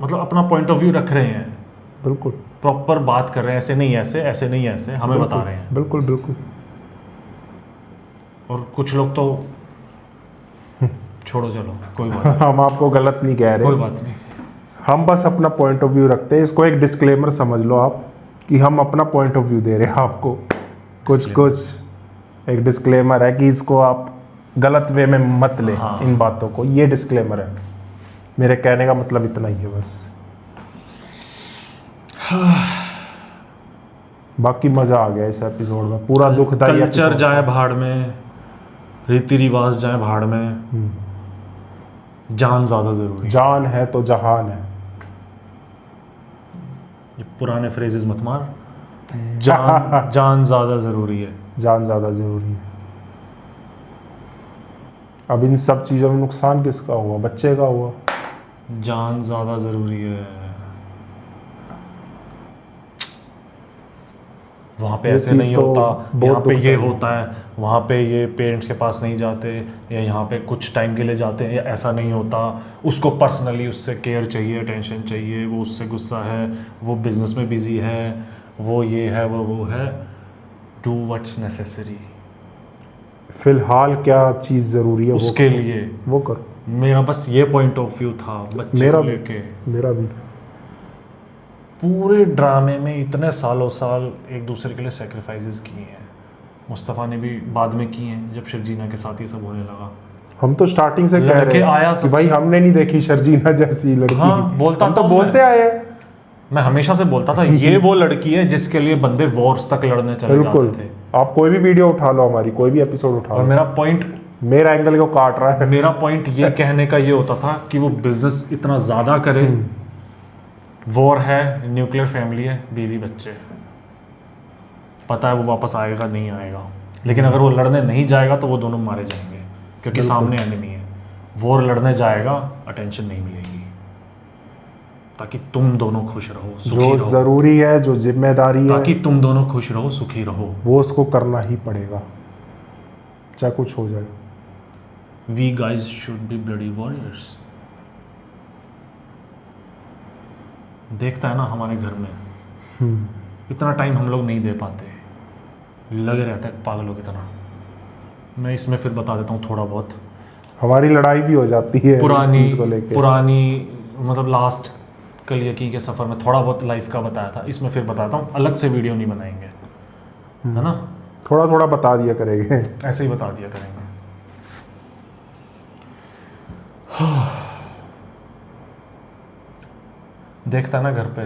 मतलब अपना पॉइंट ऑफ व्यू रख रहे हैं, बिल्कुल प्रॉपर बात कर रहे हैं, ऐसे नहीं ऐसे हमें बता रहे हैं। बिल्कुल। और कुछ लोग तो छोड़ो, चलो कोई बात नहीं। हम आपको गलत नहीं कह रहे, कोई बात नहीं। हम बस अपना पॉइंट ऑफ व्यू रखते हैं। इसको एक डिस्क्लेमर समझ लो आप कि हम अपना पॉइंट ऑफ व्यू दे रहे हैं आपको। कुछ एक डिस्क्लेमर है कि इसको आप गलत वे में मत ले। इन बातों को, ये डिस्क्लेमर है। मेरे कहने का मतलब इतना ही है बस। बाकी मजा आ गया इस एपिसोड में, पूरा दुखदाई कल्चर जाए भाड़ में, रीति रिवाज जाए भाड़ में, जान ज्यादा जरूरी है। जान है तो जहान है। ये पुराने फ्रेजेस मत मार। जान जान ज्यादा जरूरी है। जान ज़्यादा ज़रूरी है। अब इन सब चीज़ों में नुकसान किसका हुआ? बच्चे का हुआ। जान ज़्यादा ज़रूरी है। वहाँ पे ऐसे नहीं होता, यहाँ पे ये होता है, वहाँ पे ये पेरेंट्स के पास नहीं जाते, या यहाँ पे कुछ टाइम के लिए जाते हैं, या ऐसा नहीं होता। उसको पर्सनली उससे केयर चाहिए, अटेंशन चाहिए, वो उससे गुस्सा है, वो बिजनेस में बिजी है, वो ये है, वो है। Do what's necessary. फिलहाल क्या चीज़ ज़रूरी है उसके लिए वो करो। मेरा बस ये पॉइंट ऑफ व्यू था बच्चे को लेके। मेरा भी पूरे ड्रामे में इतने सालों साल एक दूसरे के लिए सेक्रीफाइसेस किए हैं। मुस्तफ़ा ने भी बाद में किए हैं जब शर्जीना के साथ ये सब होने लगा। हम तो स्टार्टिंग से कह रहे आया कि भाई हमने नहीं देखी शर्जीना जैसी लड़की। हाँ, बोलता हम तो बोलते आए हैं। मैं हमेशा से बोलता था ये वो लड़की है जिसके लिए बंदे वॉर्स तक लड़ने चले जाते थे। आप कोई भी वीडियो उठा लो, हमारी कोई भी एपिसोड उठा लो, और मेरा पॉइंट, मेरा एंगल को काट रहा है। मेरा पॉइंट ये कहने का ये होता था कि वो बिजनेस इतना ज़्यादा करे, वॉर है, न्यूक्लियर फैमिली है, बीवी बच्चे, पता है वो वापस आएगा नहीं आएगा, लेकिन अगर वो लड़ने नहीं जाएगा तो वो दोनों मारे जाएंगे क्योंकि सामने एनिमी है। वॉर लड़ने जाएगा, अटेंशन नहीं मिलेगी, ताकि तुम दोनों खुश रहो, सुखी जो जरूरी है, जो जिम्मेदारी है, ताकि तुम दोनों खुश रहो, सुखी रहो, वो उसको करना ही पड़ेगा चाहे कुछ हो जाए। We guys should be bloody warriors। देखता है ना हमारे घर में इतना टाइम हम लोग नहीं दे पाते, लगे रहता है पागलों की तरह। मैं इसमें फिर बता देता हूँ थोड़ा बहुत। हमारी लड़ाई भी हो जाती है पुरानी मतलब लास्ट कल यकीन के सफ़र में थोड़ा बहुत लाइफ का बताया था, इसमें फिर बताता हूँ, अलग से वीडियो नहीं बनाएंगे, है ना? थोड़ा थोड़ा बता दिया करेंगे, ऐसे ही बता दिया करेंगे। देखता है ना घर पे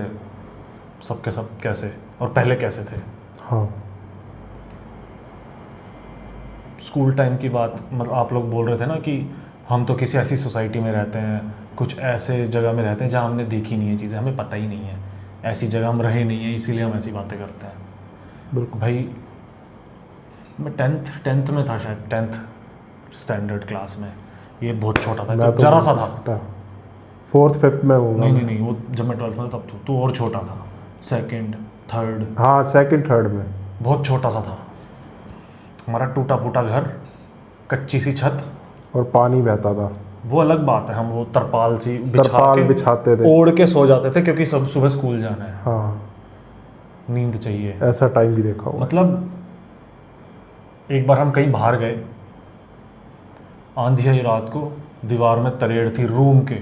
सबके सब कैसे और पहले कैसे थे। हाँ, स्कूल टाइम की बात, मतलब आप लोग बोल रहे थे ना कि हम तो किसी ऐसी सोसाइटी में रहते हैं, कुछ ऐसे जगह में रहते हैं जहाँ हमने देखी नहीं है चीज़ें, हमें पता ही नहीं है, ऐसी जगह हम रहे नहीं हैं, इसीलिए हम ऐसी बातें करते हैं। बिल्कुल भाई मैं टेंथ में था शायद, 10th स्टैंडर्ड क्लास में, ये बहुत छोटा था, तो जरा सा था, 4th 5th में होगा। नहीं, वो जब मैं 12th में तब तो और छोटा था, 2nd 3rd। हाँ 2nd 3rd में बहुत छोटा सा था। हमारा टूटा फूटा घर, कच्ची सी छत और पानी बहता था। वो अलग बात है, हम वो तरपाल सी बिछाते थे, ओढ़ के सो जाते थे क्योंकि सब सुबह स्कूल जाना है। हाँ, नींद चाहिए। ऐसा टाइम भी देखा हुआ। मतलब एक बार हम कहीं बाहर गए, आंधी आई रात को, दीवार में तरेड़ थी रूम के,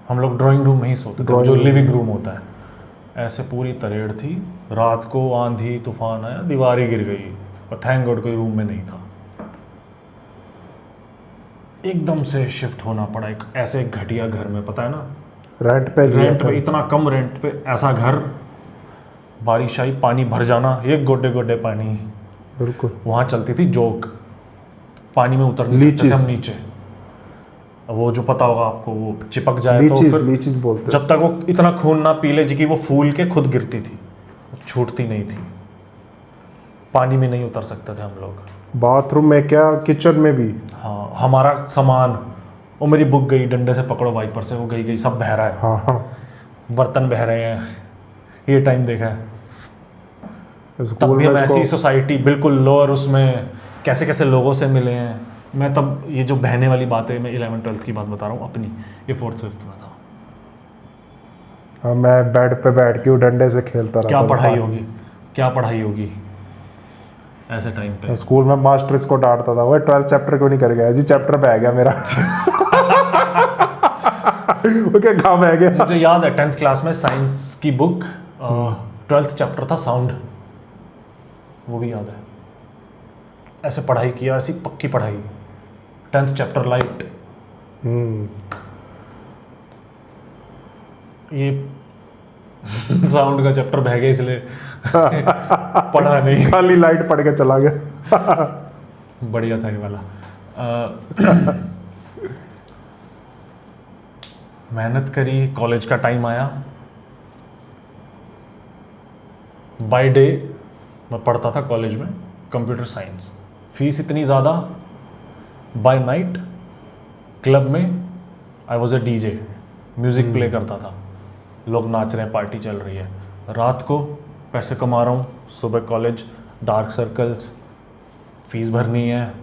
हम लोग ड्राइंग रूम में ही सोते थे, जो लिविंग रूम होता है, ऐसे पूरी तरेड़ थी। रात को आंधी तूफान आया, दीवार ही गिर गई, और थैंक गॉड कोई रूम में नहीं था। एकदम से शिफ्ट होना पड़ा एक ऐसे घटिया घर में, पता है ना, रेंट पे इतना कम रेंट पे ऐसा घर, बारिश आई पानी भर जाना, एक गोडे गोडे पानी। बिल्कुल। वहाँ चलती थी जोक, पानी में उतर नहीं सकते हम नीचे, वो जो पता होगा आपको, वो चिपक जाए तो फिर लीचीज बोलते, जब तक वो इतना खून ना पी ले जी कि वो फूल के खुद गिरती थी, छूटती नहीं थी। पानी में नहीं उतर सकते थे हम लोग, बाथरूम में क्या, किचन में भी। हाँ, हमारा सामान, वो मेरी बुक गई, डंडे से पकड़ो वाइपर से, वो गई, सब बह रहा है। हाँ, बर्तन बह रहे हैं, ये टाइम देखा है। तब भी हम ऐसी सोसाइटी बिल्कुल लोअर, उसमें कैसे कैसे लोगों से मिले हैं। मैं तब ये जो बहने वाली बात है, मैं 11th 12th की बात बता रहा हूँ अपनी, ये 4th 5th में था। हाँ, मैं बेड पे बैठ के डंडे से खेलता रहा। क्या पढ़ाई होगी ऐसे टाइम पे। स्कूल में मास्टर इसको डांटता था, वो 12th चैप्टर क्यों नहीं कर गया जी, चैप्टर पे आ गया मेरा। वो क्या काम है गया। मुझे याद है 10th क्लास में साइंस की बुक, 12th चैप्टर था साउंड, वो भी याद है। ऐसे पढ़ाई किया, ऐसी पक्की पढ़ाई, 10th चैप्टर लाइट। ये साउंड का चैप्टर बह गया इसलिए पढ़ा नहीं, खाली लाइट पड़ के चला गया। बढ़िया था ये वाला। मेहनत करी, कॉलेज का टाइम आया, बाय डे मैं पढ़ता था कॉलेज में कंप्यूटर साइंस, फीस इतनी ज़्यादा, बाय नाइट क्लब में I was a DJ, music play करता था, लोग नाच रहे हैं, पार्टी चल रही है, रात को पैसे कमा रहा हूँ, सुबह कॉलेज, डार्क सर्कल्स, फीस भरनी है।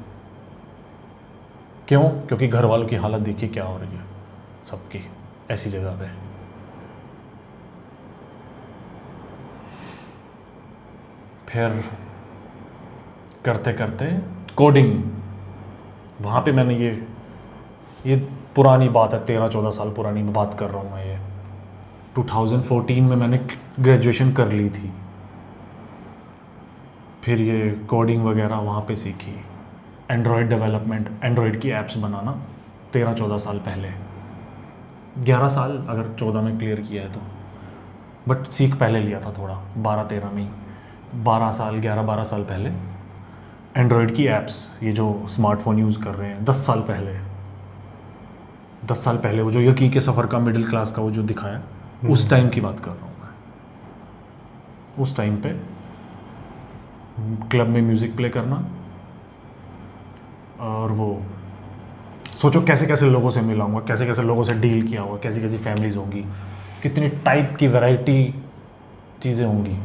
क्यों? क्योंकि घर वालों की हालत देखिए क्या हो रही है सबकी ऐसी जगह पे। फिर करते करते कोडिंग, वहाँ पे मैंने ये पुरानी बात है, 13-14 साल पुरानी बात कर रहा हूँ मैं, ये 2014 में मैंने ग्रेजुएशन कर ली थी। फिर ये कोडिंग वगैरह वहाँ पे सीखी, एंड्रॉयड डेवलपमेंट, एंड्रॉयड की ऐप्स बनाना 13-14 साल पहले, 11 साल अगर 14 में क्लियर किया है तो, बट सीख पहले लिया था थोड़ा, 12-13 में ही, 11-12 साल पहले एंड्रॉयड की ऐप्स, ये जो स्मार्टफोन यूज़ कर रहे हैं, 10 साल पहले वो जो यकी के सफ़र का मिडिल क्लास का वो जो दिखाया, उस टाइम की बात कर रहा हूँ मैं। उस टाइम पे क्लब में म्यूज़िक प्ले करना, और वो सोचो कैसे कैसे लोगों से मिला हूँगा, कैसे कैसे लोगों से डील किया होगा, कैसी कैसी फैमिलीज़ होंगी, कितनी टाइप की वैरायटी चीज़ें होंगी,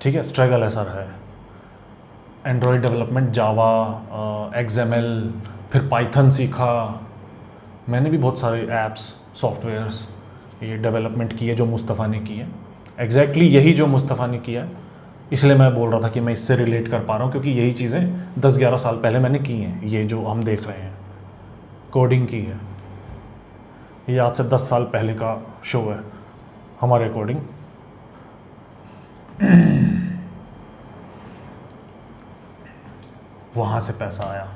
ठीक है। स्ट्रगल ऐसा रहा है। एंड्रॉयड डेवलपमेंट, जावा, XML, फिर पाइथन सीखा, मैंने भी बहुत सारे ऐप्स, सॉफ्टवेयर्स ये डेवलपमेंट की है जो मुस्तफ़ा ने की है, एग्जैक्टली यही जो मुस्तफ़ा ने किया है, इसलिए मैं बोल रहा था कि मैं इससे रिलेट कर पा रहा हूँ, क्योंकि यही चीज़ें 10-11 साल पहले मैंने की हैं। ये जो हम देख रहे हैं कोडिंग की है, ये आज से 10 साल पहले का शो है हमारे अकॉर्डिंग। वहाँ से पैसा आया,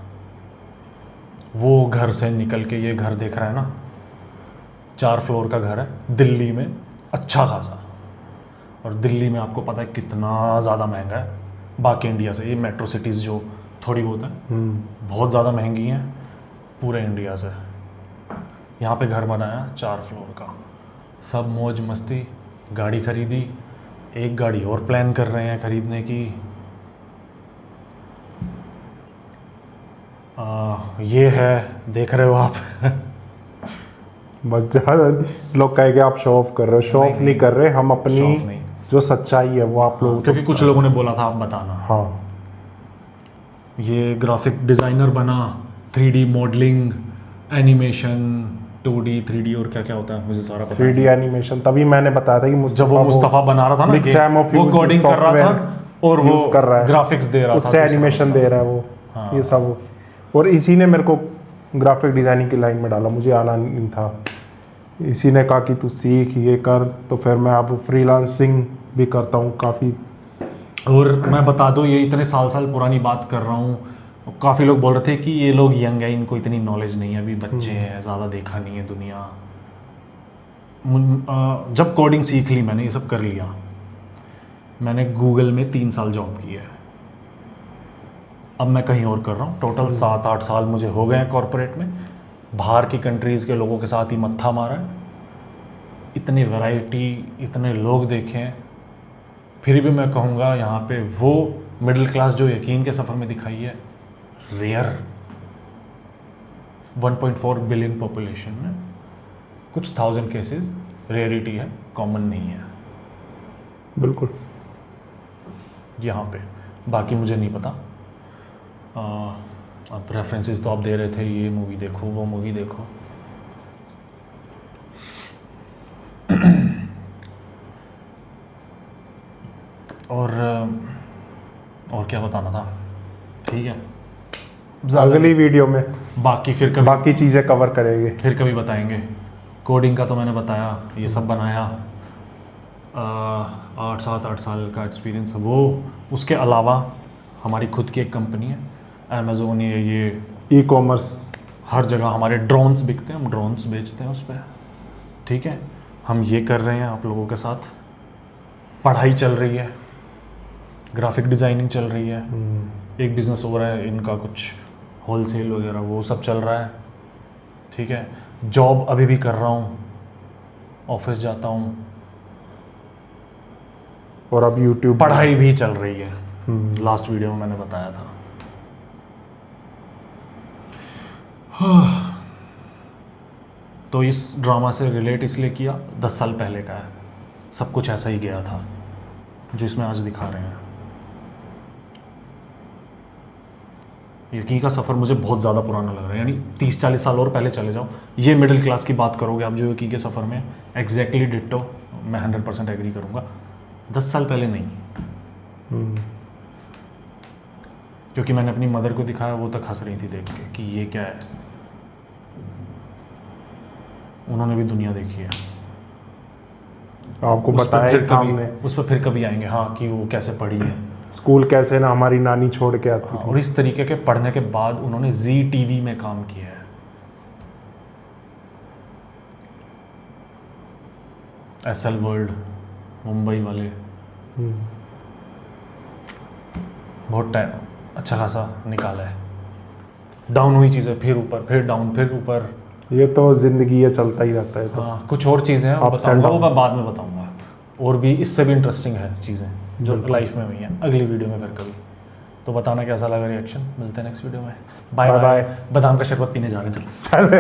वो घर से निकल के, ये घर देख रहा है ना, 4 फ्लोर का घर है दिल्ली में, अच्छा खासा, और दिल्ली में आपको पता है कितना ज़्यादा महंगा है बाकी इंडिया से। ये मेट्रो सिटीज़ जो थोड़ी बहुत है बहुत ज़्यादा महंगी हैं पूरे इंडिया से। यहाँ पे घर बनाया 4 फ्लोर का, सब मौज मस्ती, गाड़ी खरीदी, एक गाड़ी और प्लान कर रहे हैं खरीदने की। ये है, देख रहे हो आप। बस ज़्यादा लोग कहेंगे आप शो ऑफ कर रहे हो, शो ऑफ नहीं कर रहे, हम अपनी जो सच्चाई है वो आप लोगों, क्योंकि कुछ लोगों ने बोला था आप बताना। हाँ, ये ग्राफिक डिज़ाइनर बना, 3D modelling, animation, 2D 3D और क्या क्या होता है मुझे सारा पता 3D एनिमेशन। तभी मैंने बताया था कि जब वो मुस्तफ़ा बना रहा था ना, वो कोडिंग कर रहा था और वो कर रहा है, ग्राफिक्स दे रहा था, उससे एनिमेशन दे रहा है वो। हाँ। ये सब, और इसी ने मेरे को ग्राफिक डिज़ाइनिंग की लाइन में डाला, मुझे आना नहीं था। इसी ने कहा कि तू सीख, ये कर, तो फिर मैं अब फ्रीलांसिंग भी करता हूँ काफ़ी। और मैं बता दूँ, ये इतने साल पुरानी बात कर रहा हूँ, काफ़ी लोग बोल रहे थे कि ये लोग यंग है, इनको इतनी नॉलेज नहीं है, अभी बच्चे हैं, ज़्यादा देखा नहीं है दुनिया। जब कोडिंग सीख ली मैंने, ये सब कर लिया, मैंने गूगल में 3 साल जॉब की है, अब मैं कहीं और कर रहा हूँ। टोटल 7-8 साल मुझे हो गए हैं कॉरपोरेट में, बाहर की कंट्रीज़ के लोगों के साथ ही मत्था मारा है, इतनी वैरायटी, इतने लोग देखे हैं, फिर भी मैं कहूँगा यहाँ पे वो मिडिल क्लास जो यकीन के सफ़र में दिखाई है, रेयर। 1.4 बिलियन पॉपुलेशन में कुछ 1000 केसेस रेयरिटी है, कॉमन नहीं है बिल्कुल यहाँ पे। बाकी मुझे नहीं पता। अब रेफरेंसेस तो आप दे रहे थे, ये मूवी देखो, वो मूवी देखो। और क्या बताना था, ठीक है, अगली वीडियो में बाकी फिर कभी बाकी चीज़ें कवर करेंगे, फिर कभी बताएंगे। कोडिंग का तो मैंने बताया, ये सब बनाया, 8 साल का एक्सपीरियंस है वो। उसके अलावा हमारी खुद की एक कंपनी है, अमेज़ोन, ये ई-कॉमर्स, हर जगह हमारे ड्रोन्स बिकते हैं, हम ड्रोन्स बेचते हैं उस पर, ठीक है। हम ये कर रहे हैं आप लोगों के साथ, पढ़ाई चल रही है, ग्राफिक डिज़ाइनिंग चल रही है, एक बिज़नेस हो रहा है इनका कुछ होलसेल वगैरह, वो सब चल रहा है, ठीक है। जॉब अभी भी कर रहा हूँ, ऑफिस जाता हूँ, और अब यूट्यूब पढ़ाई भी चल रही है, लास्ट वीडियो में मैंने बताया था। तो इस ड्रामा से रिलेट इसलिए किया, 10 साल पहले का है, सब कुछ ऐसा ही गया था जो इसमें आज दिखा रहे हैं। यकी का सफ़र मुझे बहुत ज़्यादा पुराना लग रहा है, यानी 30-40 साल और पहले चले जाओ, ये मिडिल क्लास की बात करोगे आप जो यकी के सफ़र में, एग्जैक्टली डिट्टो, मैं 100% एग्री करूँगा। 10 साल पहले नहीं, क्योंकि मैंने अपनी मदर को दिखाया, वो तक हंस रही थी देख के कि ये क्या है, उन्होंने भी दुनिया देखी है। आपको बताया हमने, उस पर फिर कभी आएंगे, हाँ, कि वो कैसे पढ़ी है, स्कूल कैसे ना हमारी नानी छोड़ के आती थी, और इस तरीके के पढ़ने के बाद उन्होंने जी टीवी में काम किया है। एसएल वर्ल्ड मुंबई वाले, बहुत टाइम अच्छा खासा निकाला है। डाउन हुई चीज़ें, फिर ऊपर, फिर डाउन, फिर ऊपर, ये तो जिंदगी, ये चलता ही रहता है। तो हाँ, कुछ और चीज़ें हैं बताऊंगा, वो मैं बाद में बताऊंगा, और भी इससे भी इंटरेस्टिंग है चीज़ें जो लाइफ में हुई हैं, अगली वीडियो में फिर कभी। तो बताना कैसा लगा रिएक्शन, मिलते हैं नेक्स्ट वीडियो में। Bye bye. बादाम का शरबत पीने जा रहे हैं, चलो।